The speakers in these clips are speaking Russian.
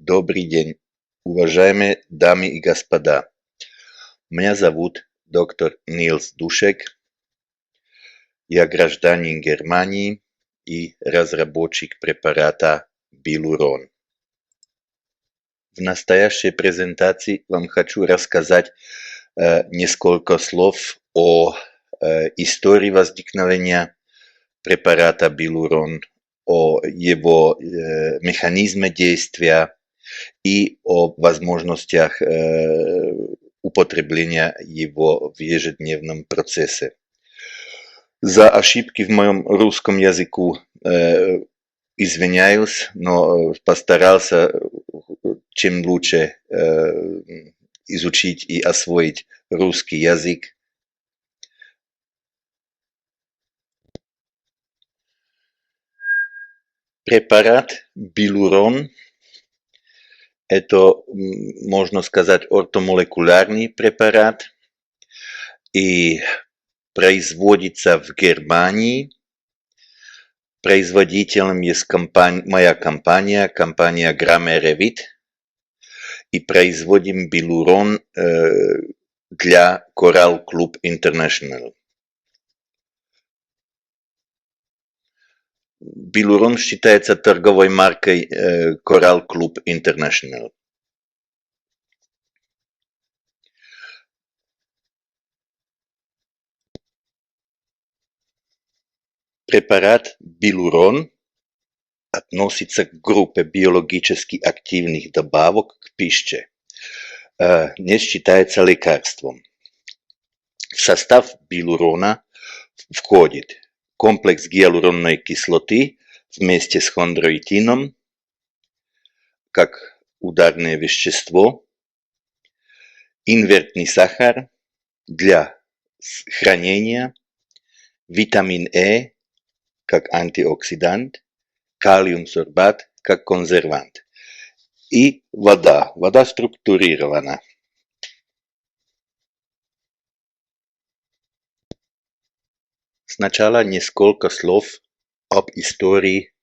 Добрый день, уважаемые дамы и господа. Меня зовут доктор Нилс Душек. Я гражданин Германии и разработчик препарата Билурон. В настоящей презентации вам хочу рассказать несколько слов о истории возникновения препарата Билурон, о его механизме действия и о возможностях употребления его в ежедневном процессе. За ошибки в моем русском языку извиняюсь, но постарался чем лучше изучить и освоить русский язык. Препарат Билурон – это, можно сказать, ортомолекулярный препарат и производится в Германии. Производителем есть моя компания Grammarevit, и производим Билурон для Coral Club International. Билурон считается торговой маркой Coral Club International. Препарат Билурон относится к группе биологически активных добавок к пище. Не считается лекарством. В состав Билурона входит комплекс гиалуронной кислоты вместе с хондроитином, как ударное вещество, инвертный сахар для хранения, витамин Е как антиоксидант, калиум-сорбат как консервант и вода. Вода структурирована. Сначала несколько слов об истории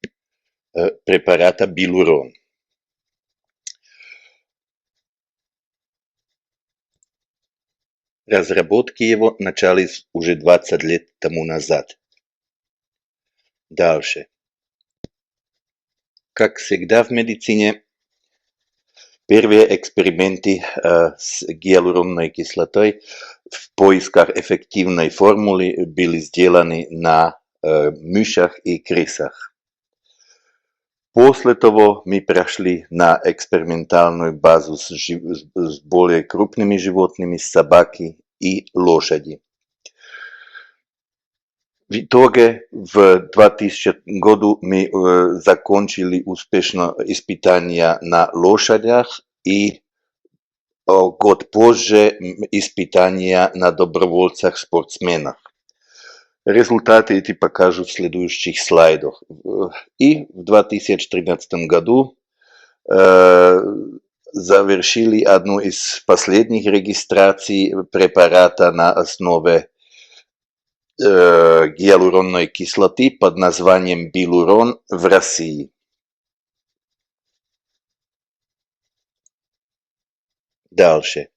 препарата Билурон. Разработки его начались уже 20 лет тому назад. Дальше. Как всегда в медицине, первые эксперименты с гиалуронной кислотой в поисках эффективной формулы были сделаны на мышах и крысах. После того мы прошли на экспериментальную базу с более крупными животными, собаки и лошади. В итоге в 2000 году мы закончили успешно испытания на лошадях и год позже испытания на добровольцах-спортсменах. Результаты эти покажу в следующих слайдах. И в 2013 году завершили одну из последних регистраций препарата на основе гиалуронной кислоты под названием Билурон в России. Дальше.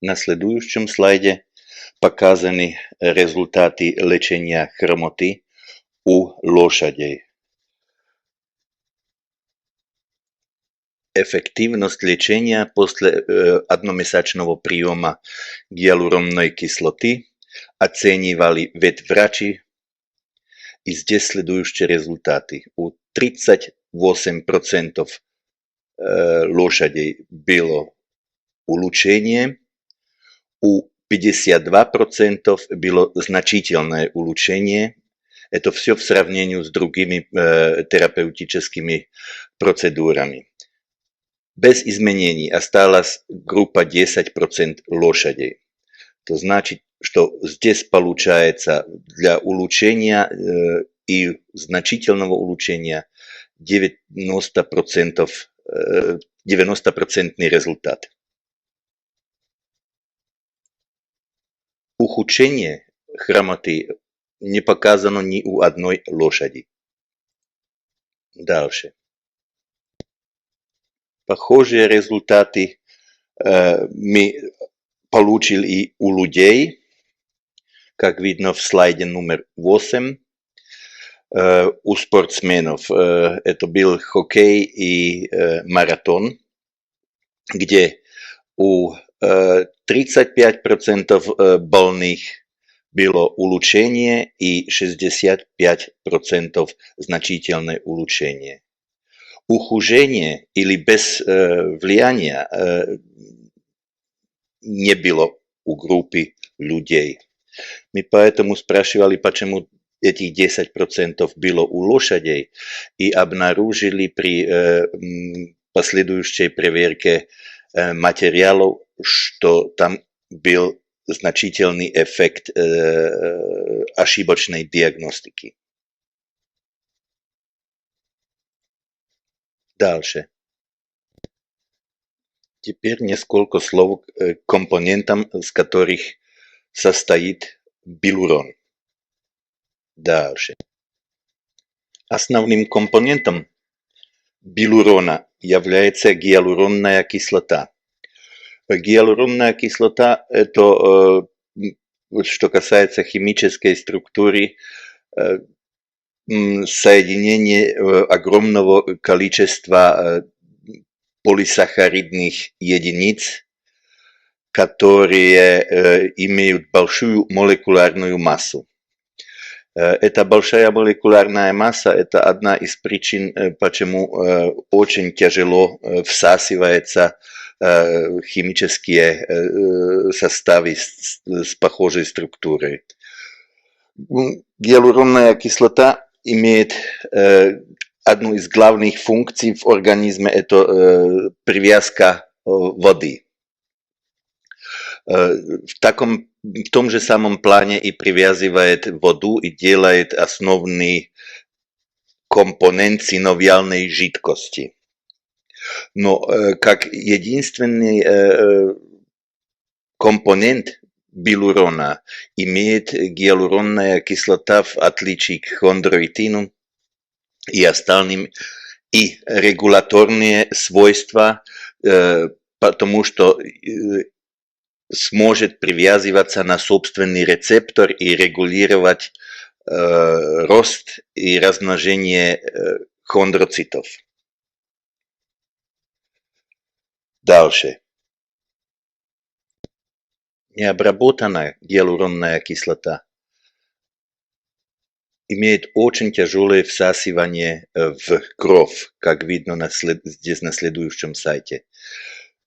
На следующем слайде показаны результаты лечения хромоты у лошадей. Эффективность лечения после одномесячного приема гиалуронной кислоты оценивали ветврачи, и здесь следующие результаты. У 38% лошадей было улучшение, у 52% было значительное улучшение. Это все в сравнении с другими терапевтическими процедурами. Без изменений осталась группа 10% лошадей. То значит, что здесь получается для улучшения и значительного улучшения 90% результат. Ухудшение хромоты не показано ни у одной лошади. Дальше. Похожие результаты мы получили и у людей, как видно в слайде номер 8. У спортсменов это был хоккей и маратон, где у 35% больных было улучшение и 65% значительное улучшение. Ухудшение или без влияния не было у группы людей. Мы поэтому спрашивали, почему этих 10% было у лошадей, и обнаружили при последующей проверке материалов, что там был значительный эффект ошибочной диагностики. Дальше. Теперь несколько слов к компонентам, из которых состоит билурон. Дальше. Основным компонентом билурона является гиалуронная кислота. Гиалуронная кислота – это, что касается химической структуры, соединение огромного количества полисахаридных единиц, которые имеют большую молекулярную массу. Эта большая молекулярная масса – это одна из причин, почему очень тяжело всасываются химические составы с похожей структурой. Гиалуронная кислота имеет одну из главных функций в организме – это привязка воды. В том же самом плане и привязывает воду и делает основный компонент синовиальной жидкости. Но как единственный компонент билурона имеет гиалуронная кислота, в отличие к хондроитину и остальным, и регуляторные свойства, потому что сможет привязываться на собственный рецептор и регулировать рост и размножение хондроцитов. Дальше. Необработанная гиалуронная кислота имеет очень тяжелое всасывание в кровь, как видно здесь на следующем сайте.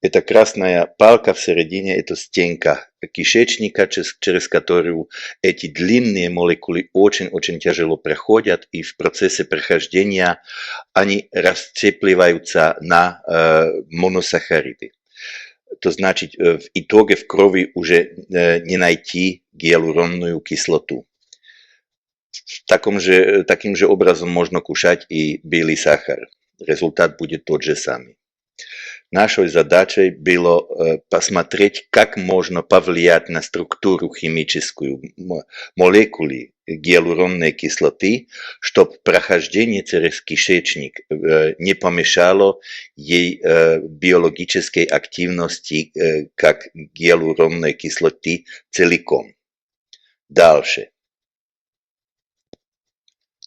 Эта красная палка в середине – это стенка кишечника, через которую эти длинные молекулы очень-очень тяжело проходят, и в процессе прохождения они расцепливаются на моносахариды. То значит, в итоге в крови уже не найти гиалуронную кислоту. Таким же образом можно кушать и белый сахар. Результат будет тот же самый. Нашей задачей было посмотреть, как можно повлиять на структуру химическую молекулы гиалуронной кислоты, чтобы прохождение через кишечник не помешало ей биологической активности как гиалуронной кислоты целиком. Дальше.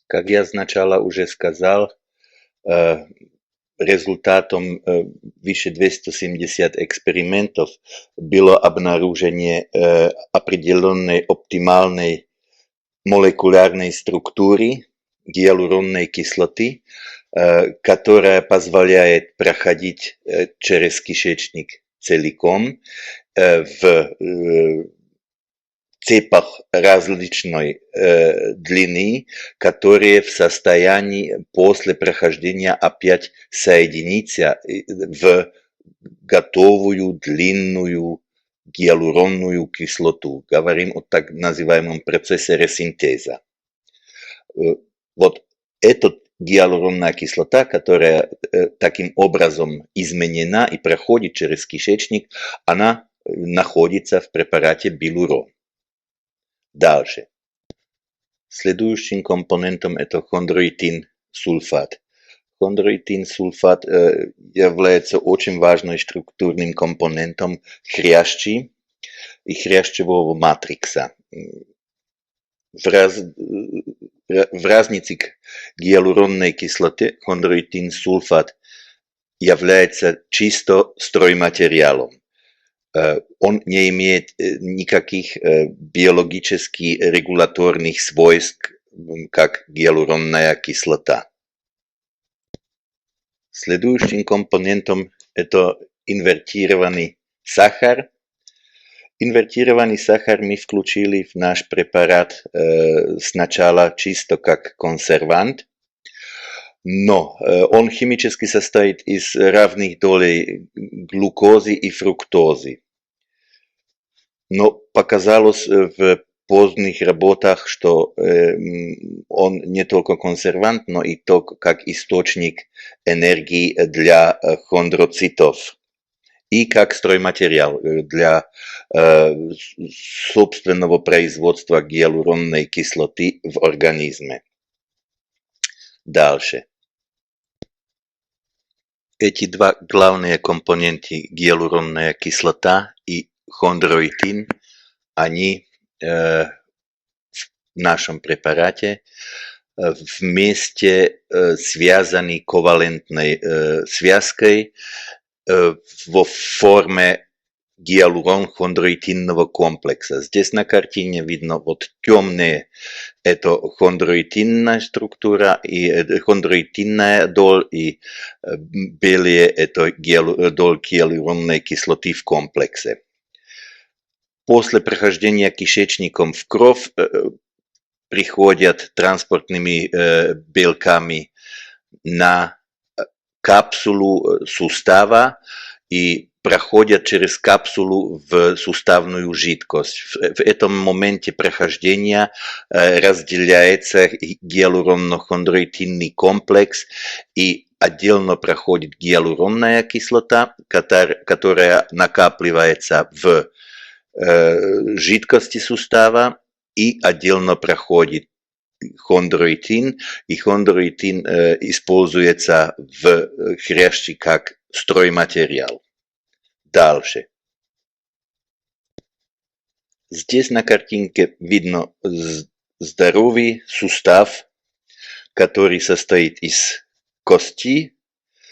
Как я сначала уже сказал, результатом выше 270 экспериментов было обнаружение определенной оптимальной молекулярной структуры гиалуронной кислоты, которая позволяет проходить через кишечник целиком в цепах различной длины, которые в состоянии после прохождения опять соединиться в готовую длинную гиалуронную кислоту. Говорим о так называемом процессе ресинтеза. Вот эта гиалуронная кислота, которая таким образом изменена и проходит через кишечник, она находится в препарате билурон. Дальше. Следующим компонентом это хондроитин сульфат. Хондроитин-сульфат является очень важным структурным компонентом хрящи и хрящевого матрикса. В разнице к гиалуронной кислоте хондроитин-сульфат является чисто стройматериалом. Он не имеет никаких биологически регуляторных свойств, как гиалуронная кислота. Следующим компонентом это инвертированный сахар. Инвертированный сахар мы включили в наш препарат сначала чисто как консервант, но он химически состоит из равных долей глюкозы и фруктозы. Но показалось в поздних работах, что он не только консервант, но и как источник энергии для хондроцитов и как стройматериал для собственного производства гиалуронной кислоты в организме. Дальше. Эти два главные компоненты, гиалуронная кислота и хондроитин, они в нашем препарате вместе связаны ковалентной связкой во форме гиалурон-хондроитинного комплекса. Здесь на картине видно вот темные – это хондроитинная структура и хондроитинная доль, и белые – это доль гиалуронной кислоты в комплексе. После прохождения кишечником в кровь приходят транспортными белками на капсулу сустава и проходят через капсулу в суставную жидкость. В этом моменте прохождения разделяется гиалуронно-хондроитинный комплекс и отдельно проходит гиалуронная кислота, которая накапливается в жидкости сустава, и отдельно проходит хондроитин, и хондроитин используется в хрящи как стройматериал. Дальше. Здесь на картинке видно здоровый сустав, который состоит из кости,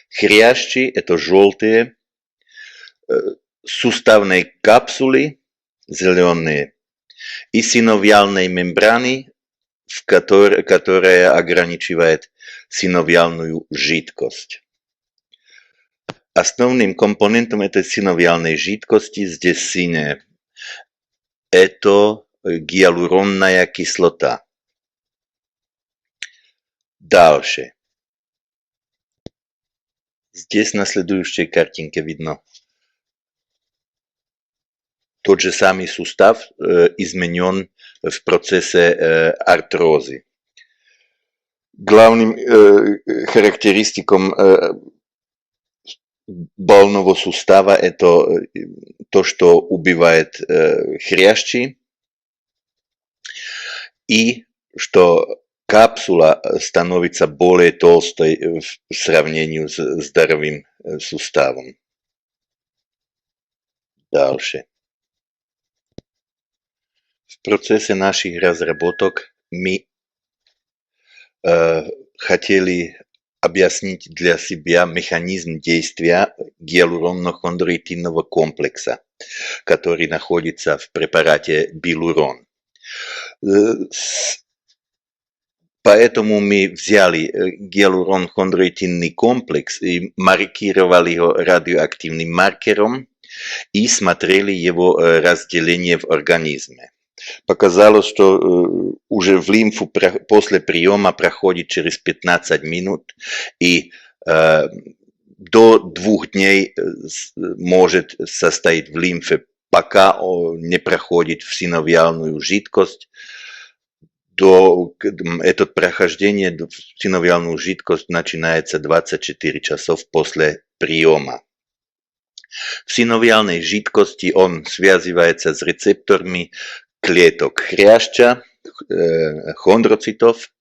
хрящи, это желтые, суставной капсулы, зеленые, и синовиальной мембраны, которая ограничивает синовиальную жидкость. Основным компонентом этой синовиальной жидкости здесь синяя. Это гиалуронная кислота. Дальше. Здесь на следующей картинке видно тот же самый сустав изменен в процессе артрозы. Главным характеристиком больного сустава это то, что убивает хрящи, и что капсула становится более толстой в сравнении с здоровым суставом. Дальше. В процессе наших разработок мы хотели объяснить для себя механизм действия гиалуронно-хондроитинного комплекса, который находится в препарате Билурон. Поэтому мы взяли гиалурон-хондроитинный комплекс и маркировали его радиоактивным маркером и смотрели его разделение в организме. Показалось, что уже в лимфу после приема проходит через 15 минут и до 2 дней может состоять в лимфе, пока не проходит в синовиальную жидкость. Это прохождение в синовиальную жидкость начинается 24 часов после приема. В синовиальной жидкости он связывается с рецепторами клеток хряща, хондроцитов,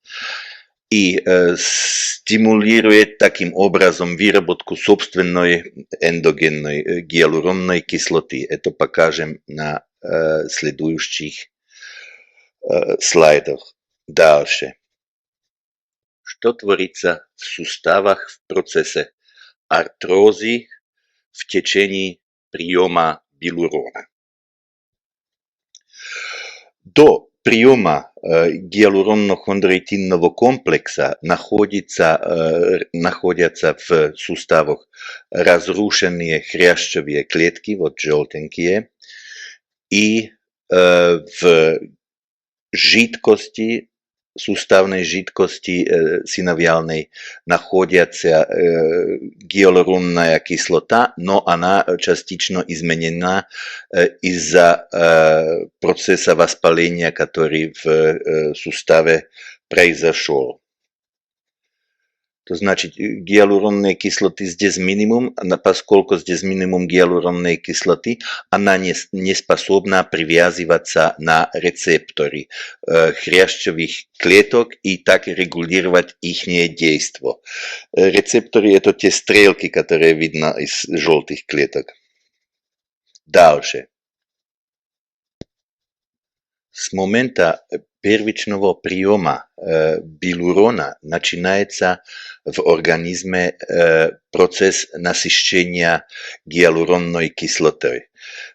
и стимулирует таким образом выработку собственной эндогенной гиалуронной кислоты. Это покажем на следующих слайдах. Дальше. Что творится в суставах в процессе артрозы в течение приема билурона? До приема гиалуронно-хондроитинного комплекса находятся в суставах разрушенные хрящевые клетки, вот желтенькие, и в жидкости, суставной жидкости синовиальной находится гиалуронная кислота, но она частично изменена из-за процесса воспаления, который в суставе произошел. То значит, гиалуронной кислоты здесь минимум, поскольку здесь минимум гиалуронной кислоты, она не способна привязываться на рецепторы хрящевых клеток и так регулировать их действие. Рецепторы — это те стрелки, которые видно из желтых клеток. Дальше. С момента первичного приема билурона начинается в организме процесс насыщения гиалуронной кислотой.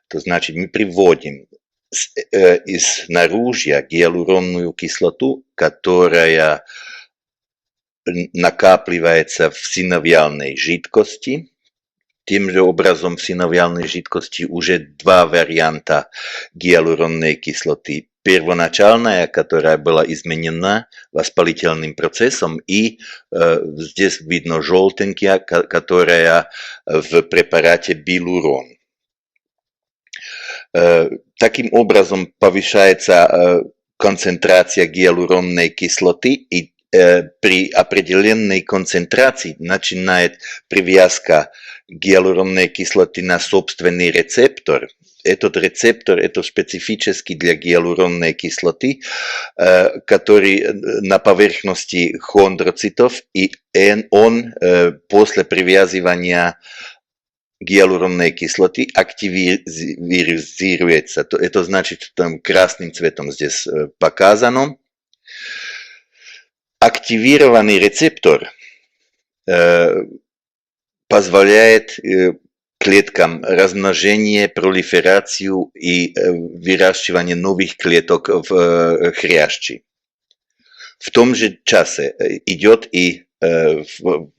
То значит, мы приводим из наружья гиалуронную кислоту, которая накапливается в синовиальной жидкости. Тем же образом в синовиальной жидкости уже два варианта гиалуронной кислоты. Первоначальная, которая была изменена воспалительным процессом, и здесь видно желтенькая, которая в препарате билурон. Таким образом повышается концентрация гиалуронной кислоты, и при определенной концентрации начинает привязка гиалуронной кислоты на собственный рецептор. Этот рецептор — это специфический для гиалуронной кислоты, который на поверхности хондроцитов, и он после привязывания гиалуронной кислоты активизируется. Это значит, что там красным цветом здесь показано. Активированный рецептор позволяет клеткам размножение, пролиферацию и выращивание новых клеток в хрящи. В том же часе идет и во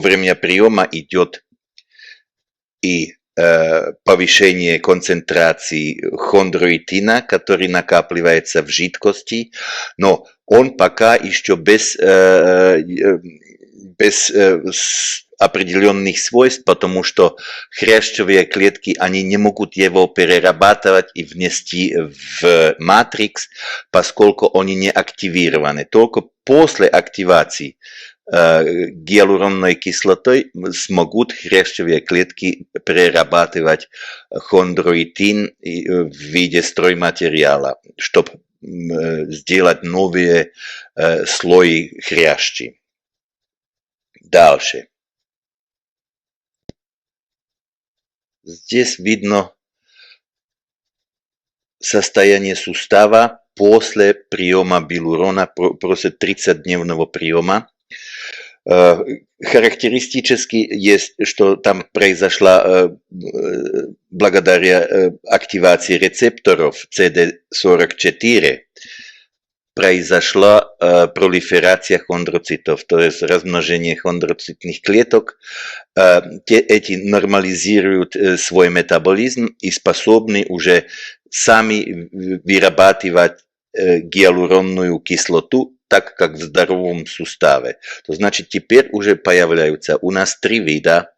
время приема идет и повышение концентрации хондроитина, который накапливается в жидкости, но он пока еще без определенных свойств, потому что хрящевые клетки, они не могут его перерабатывать и внести в матрикс, поскольку они не активированы. Только после активации гиалуронной кислотой смогут хрящевые клетки перерабатывать хондроитин в виде стройматериала, чтобы сделать новые слои хрящи. Дальше. Здесь видно состояние сустава после приема билурона, после 30-дневного приема. Характеристически есть, что там произошла благодаря активации рецепторов CD44, произошла пролиферация хондроцитов, то есть размножение хондроцитных клеток. Эти нормализируют свой метаболизм и способны уже сами вырабатывать гиалуронную кислоту, так как в здоровом суставе. То значит, теперь уже появляются у нас три вида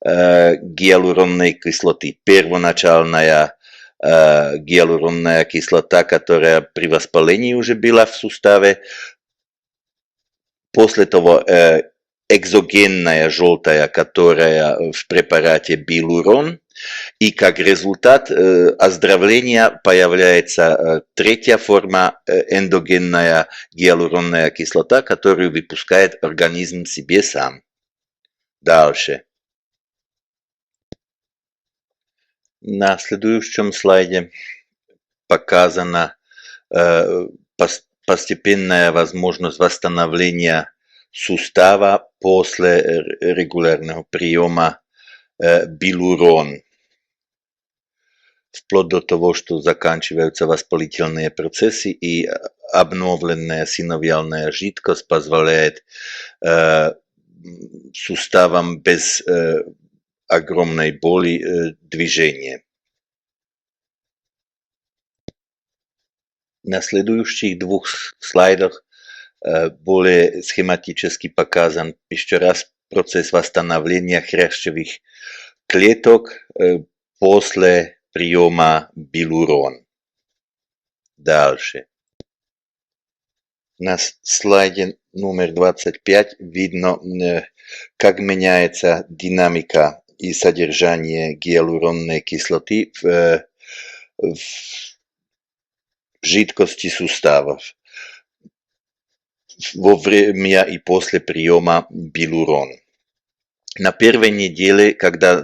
гиалуронной кислоты. Первоначальная гиалуронная кислота, которая при воспалении уже была в суставе. После того экзогенная желтая, которая в препарате билурон. И как результат оздоровления появляется третья форма эндогенная гиалуронная кислота, которую выпускает организм себе сам. Дальше. На следующем слайде показана постепенная возможность восстановления сустава после регулярного приема билурон. Вплоть до того, что заканчиваются воспалительные процессы, и обновленная синовиальная жидкость позволяет суставам без огромной боли движения. На следующих двух слайдах более схематически показан еще раз процесс восстановления хрящевых клеток после приема билурон. Дальше. На слайде номер 25 видно, как меняется динамика и содержание гиалуронной кислоты в жидкости суставов во время и после приема билурон. На первой неделе, когда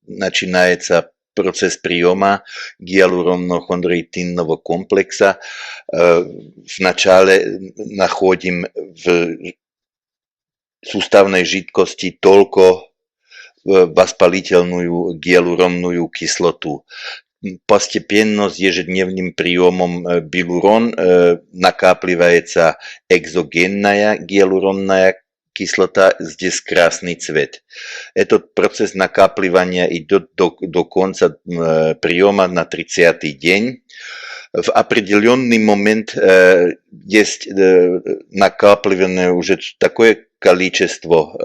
начинается процесс приема гиалуронно-хондроитинного комплекса, вначале находим в суставной жидкости только воспалительную гиалуронную кислоту. Постепенно с ежедневным приемом билурон накапливается экзогенная гиалуронная кислота, здесь красный цвет. Этот процесс накапливания идет до конца приема на 30-й день. В определенный момент есть накапливание уже такое количество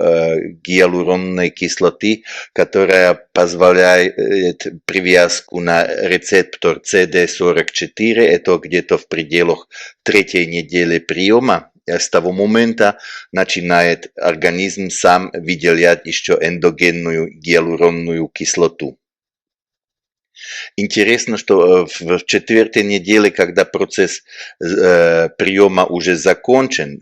гиалуронной кислоты, которая позволяет привязку на рецептор CD44, это где-то в пределах третьей недели приема. С того момента начинает организм сам выделять еще эндогенную гиалуронную кислоту. Интересно, что в четвертой неделе, когда процесс приема уже закончен,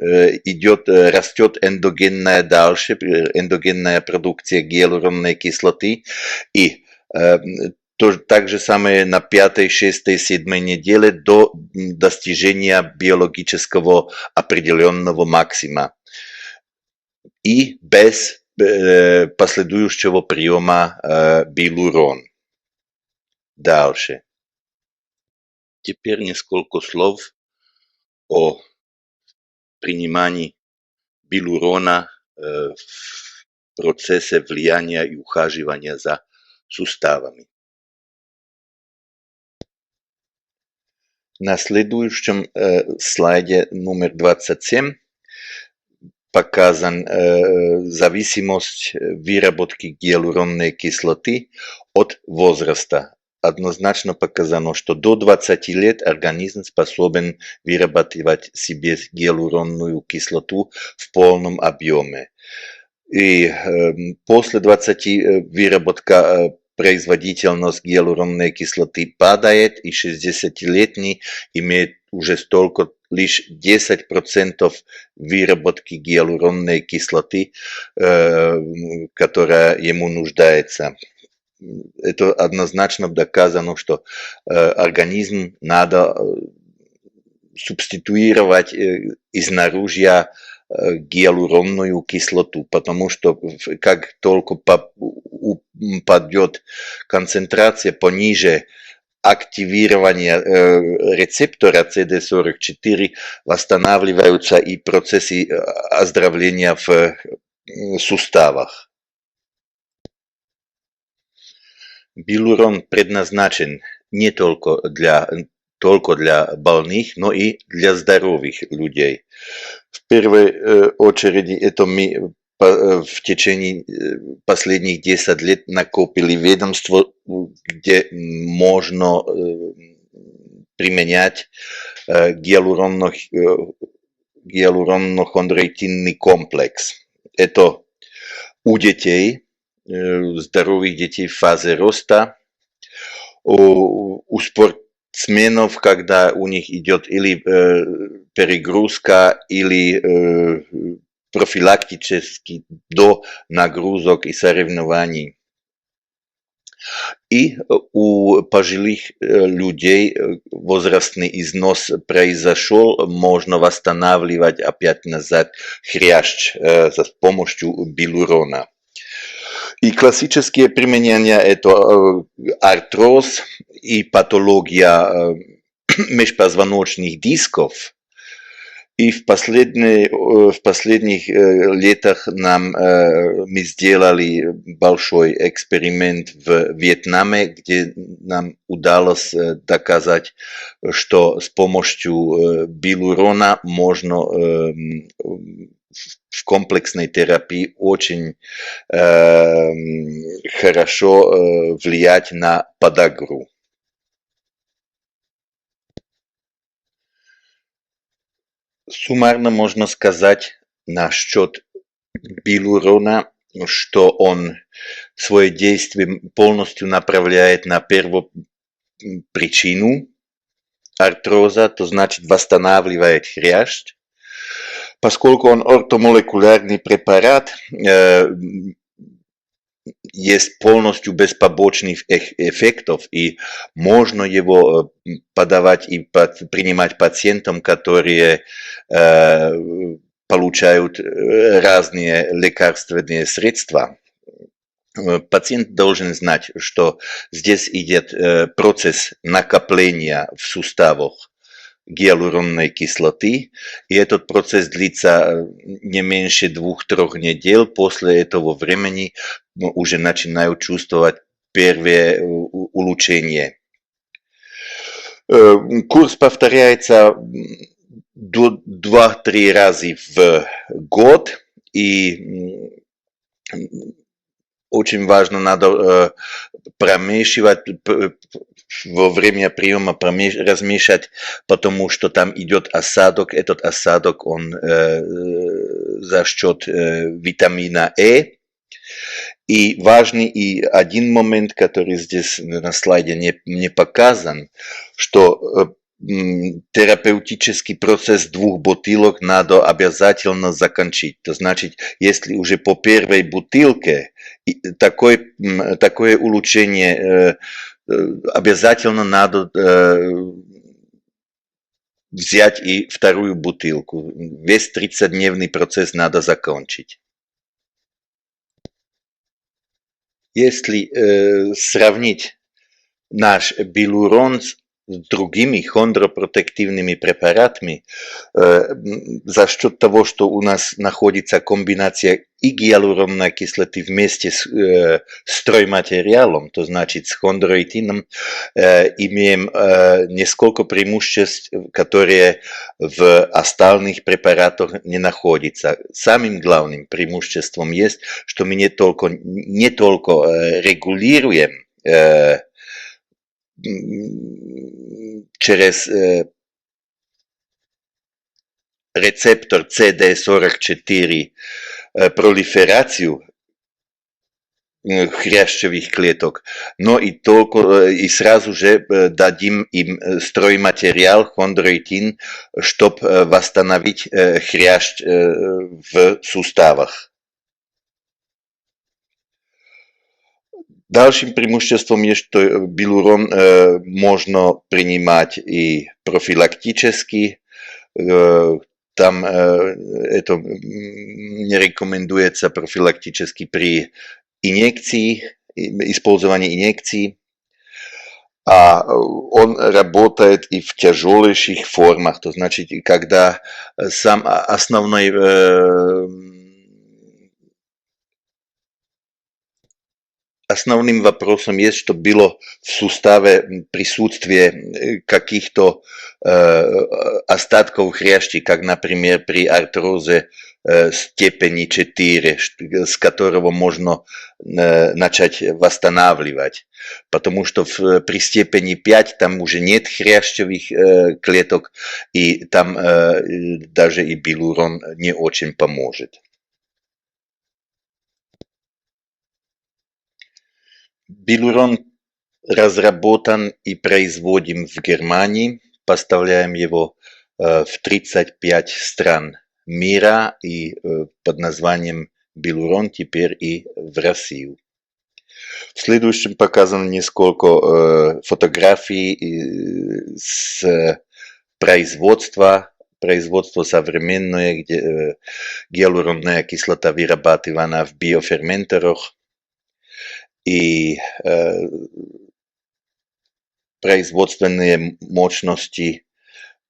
растет эндогенная дальше, эндогенная продукция гиалуронной кислоты, и так же самое на 5, 6, 7 неделе до достижения биологического определенного максима и без последующего приема билурон. Дальше. Теперь несколько слов о принимании билурона в процессе влияния и ухаживания за суставами. На следующем слайде номер 27 показан зависимость выработки гиалуронной кислоты от возраста. Однозначно показано, что до 20 лет организм способен вырабатывать себе гиалуронную кислоту в полном объеме. И после 20 выработка производительность гиалуронной кислоты падает, и 60-летний имеет уже столько лишь 10% выработки гиалуронной кислоты, которая ему нуждается. Это однозначно доказано, что организм надо субституировать изнаружья гиалуронную кислоту, потому что как только упадет концентрация пониже активирования рецептора CD44, восстанавливаются и процессы оздоровления в суставах. Билурон предназначен не только для больных, но и для здоровых людей. В первой очереди это мы в течение последних 10 лет накопили ведомство, где можно применять гиалуронно-хондроитинный комплекс. Это у детей, здоровых детей в фазе роста. У спортсменов, когда у них идет или перегрузка, или профилактически до нагрузок и соревнований. И у пожилых людей возрастный износ произошел, можно восстанавливать опять назад хрящ с помощью билурона. И классические применения это артроз и патология межпозвоночных дисков. И в последних летах мы сделали большой эксперимент в Вьетнаме, где нам удалось доказать, что с помощью билурона можно в комплексной терапии очень хорошо влиять на подагру. Суммарно можно сказать насчет билурона, что он свое действие полностью направляет на первопричину артроза, то значит восстанавливает хрящ. Поскольку он ортомолекулярный препарат, есть полностью без побочных эффектов, и можно его подавать и принимать пациентам, которые получают разные лекарственные средства. Пациент должен знать, что здесь идет процесс накопления в суставах гиалуронной кислоты, и этот процесс длится не меньше 2-3 недель. После этого времени уже начинают чувствовать первые улучшения. Курс повторяется 2-3 раза в год, и очень важно, надо промешивать во время приема, размешать, потому что там идет осадок. Этот осадок, он за счет витамина Э. И важный и один момент, который здесь на слайде не показан, что терапевтический процесс 2 бутылок надо обязательно закончить. То значит, если уже по первой бутылке такое улучшение, обязательно надо взять и вторую бутылку. Весь 30-дневный процесс надо закончить. Если сравнить наш билурон с другими хондропротективными препаратами, за счет того, что у нас находится комбинация и гиалуронной кислоты вместе с стройматериалом, то значит с хондроитином, имеем несколько преимуществ, которые в остальных препаратах не находятся. Самым главным преимуществом есть, что мы не только регулируем через рецептор CD44 пролиферацию хрящевых клеток, но и сразу же дадим им стройматериал хондроитин, чтобы восстановить хрящ в суставах. Дальшим преимуществом есть, что билурон можно принимать и профилактически. Там это не рекомендуется профилактически при инъекции, использовании инъекций. А он работает и в тяжелейших формах. То значит, когда сам основной Основным вопросом есть, что было в суставе присутствие каких-то остатков хрящей, как, например, при артрозе степени 4, с которого можно начать восстанавливать. Потому что при степени 5 там уже нет хрящевых клеток, и там даже и билурон не очень поможет. Билурон разработан и производим в Германии. Поставляем его в 35 стран мира и под названием Билурон теперь и в Россию. В следующем показано несколько фотографий с производства современное, где гиалуронная кислота вырабатывана в биоферментерах и производственные мощности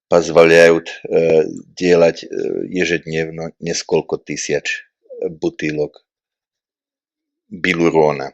позволяют делать ежедневно несколько тысяч бутылок билурона.